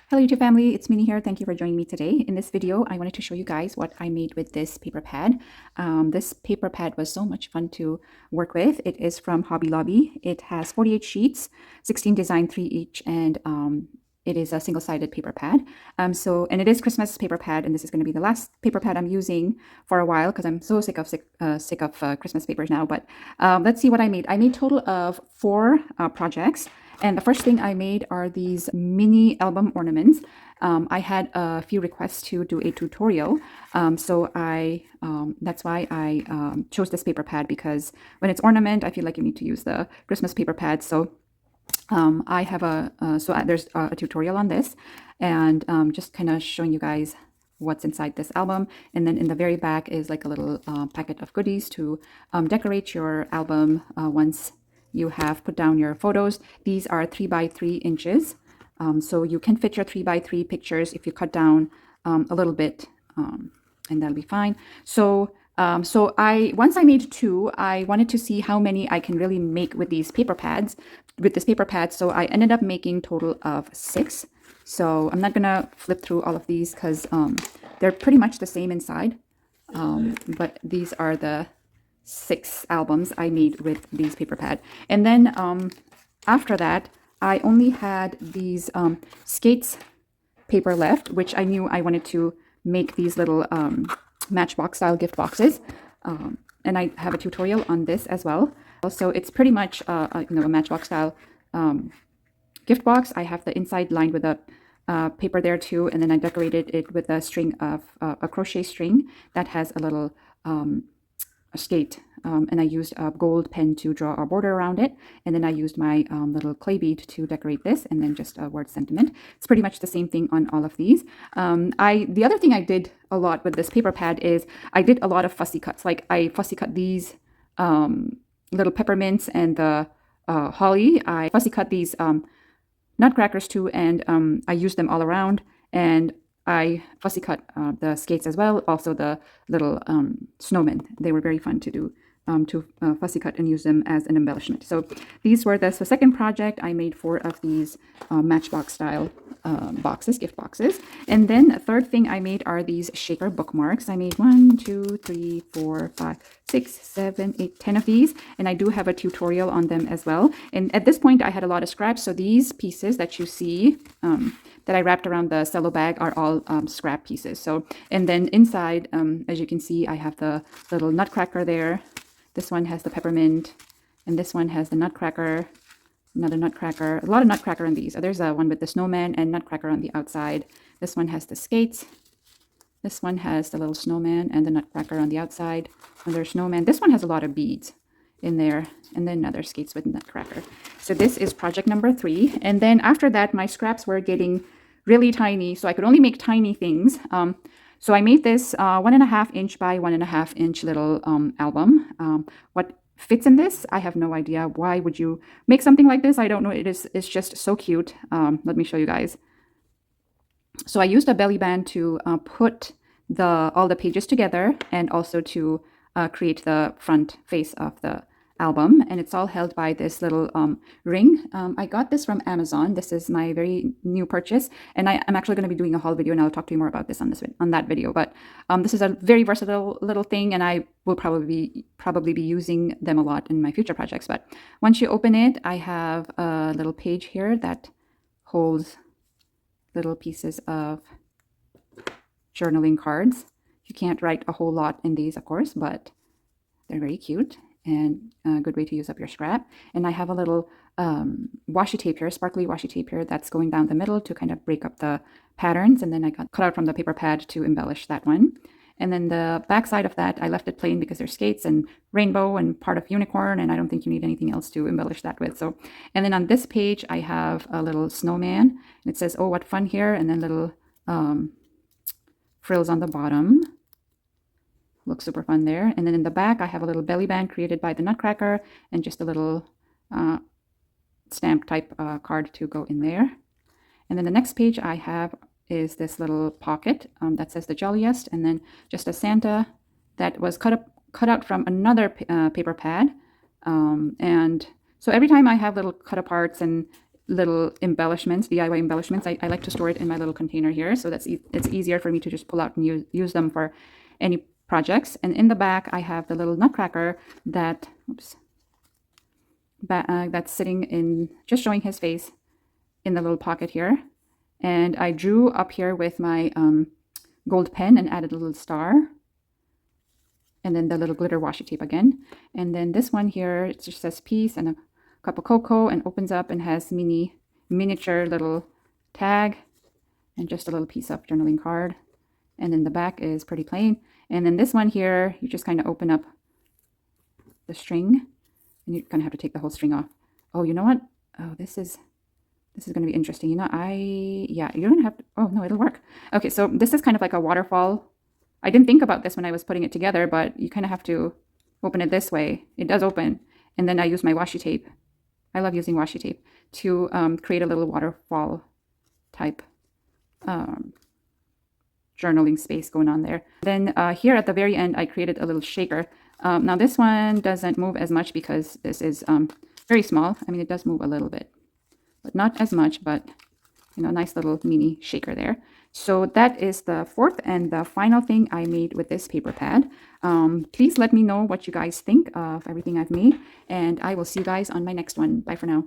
Hello YouTube family, it's Minnie here. Thank you for joining me today. In this video, I wanted to show you guys what I made with this paper pad. This paper pad was so much fun to work with. It is from Hobby Lobby. It has 48 sheets, 16 design, 3 each, and it is a single-sided paper pad. And it is Christmas paper pad, and this is going to be the last paper pad I'm using for a while because I'm so sick of Christmas papers now. But let's see what I made. I made a total of 4 projects. And the first thing I made are these mini album ornaments. I had a few requests to do a tutorial, so that's why I chose this paper pad, because when it's ornament, I feel like you need to use the Christmas paper pad. So I have there's a tutorial on this, and just kind of showing you guys what's inside this album. And then in the very back is like a little packet of goodies to decorate your album once you have put down your photos. These are 3 by 3 inches, so you can fit your 3 by 3 pictures if you cut down a little bit, and that'll be fine. So once I made 2, I wanted to see how many I can really make with these paper pads, with this paper pad. So I ended up making total of 6. So I'm not gonna flip through all of these because they're pretty much the same inside, but these are the 6 albums I made with these paper pad. And then after that, I only had these skates paper left, which I knew I wanted to make these little Matchbox style gift boxes. And I have a tutorial on this as well. So it's pretty much a Matchbox style gift box. I have the inside lined with a paper there too, and then I decorated it with a string of a crochet string that has a little a skate, and I used a gold pen to draw a border around it, and then I used my little clay bead to decorate this, and then just a word sentiment. It's pretty much the same thing on all of these. The other thing I did a lot with this paper pad is I did a lot of fussy cuts. Like I fussy cut these little peppermints and the holly. I fussy cut these nutcrackers too, and I used them all around, and I fussy cut the skates as well, also the little snowmen. They were very fun to do, fussy cut and use them as an embellishment. So these were the second project. I made 4 of these Matchbox style boxes, gift boxes. And then the third thing I made are these shaker bookmarks. I made 1, 2, 3, 4, 5, 6, 7, 8, 10 of these, and I do have a tutorial on them as well. And at this point I had a lot of scraps, so these pieces that you see that I wrapped around the cello bag are all scrap pieces. So, and then inside, as you can see, I have the little nutcracker there. This one has the peppermint, and this one has the nutcracker, another nutcracker, a lot of nutcracker in these. There's a one with the snowman and nutcracker on the outside. This one has the skates. This one has the little snowman and the nutcracker on the outside. Another snowman. This one has a lot of beads in there, and then another skates with nutcracker. So this is project number 3. And then after that, my scraps were getting really tiny, so I could only make tiny things. So I made this 1.5 inch by 1.5 inch little album. What fits in this, I have no idea. Why would you make something like this? I don't know. It's just so cute. Let me show you guys. So I used a belly band to put all the pages together, and also to create the front face of the album, and it's all held by this little ring. I got this from Amazon. This is my very new purchase, and I'm actually going to be doing a haul video, and I'll talk to you more about this on that video. But this is a very versatile little thing, and I will probably be using them a lot in my future projects. But once you open it, I have a little page here that holds little pieces of journaling cards. You can't write a whole lot in these, of course, but they're very cute and a good way to use up your scrap. And I have a little washi tape here, sparkly washi tape here, that's going down the middle to kind of break up the patterns. And then I got cut out from the paper pad to embellish that one. And then the back side of that, I left it plain because there's skates and rainbow and part of unicorn, and I don't think you need anything else to embellish that with. So, and then on this page, I have a little snowman, and it says, "Oh, what fun here!" And then little frills on the bottom. Looks super fun there. And then in the back, I have a little belly band created by the nutcracker, and just a little stamp type card to go in there. And then the next page I have is this little pocket that says the jolliest, and then just a Santa that was cut out from another paper pad. And so every time I have little cut aparts, and little embellishments, DIY embellishments. I like to store it in my little container here, so it's easier for me to just pull out and use them for any projects. And in the back, I have the little nutcracker that, that's sitting in, just showing his face in the little pocket here. And I drew up here with my gold pen and added a little star. And then the little glitter washi tape again. And then this one here, it just says peace and a cup of cocoa, and opens up and has miniature little tag and just a little piece of journaling card. And then the back is pretty plain. And then this one here, you just kind of open up the string, and you kind of have to take the whole string off. Oh, you know what? Oh, this is going to be interesting. You know, yeah, you don't have to, oh no, it'll work. Okay, so this is kind of like a waterfall. I didn't think about this when I was putting it together, but you kind of have to open it this way. It does open. And then I use my washi tape. I love using washi tape to create a little waterfall type journaling space going on there. Then here at the very end, I created a little shaker. Now this one doesn't move as much because this is very small. I mean, it does move a little bit, but not as much, but you know, nice little mini shaker there. So that is the fourth and the final thing I made with this paper pad. Please let me know what you guys think of everything I've made, and I will see you guys on my next one. Bye for now.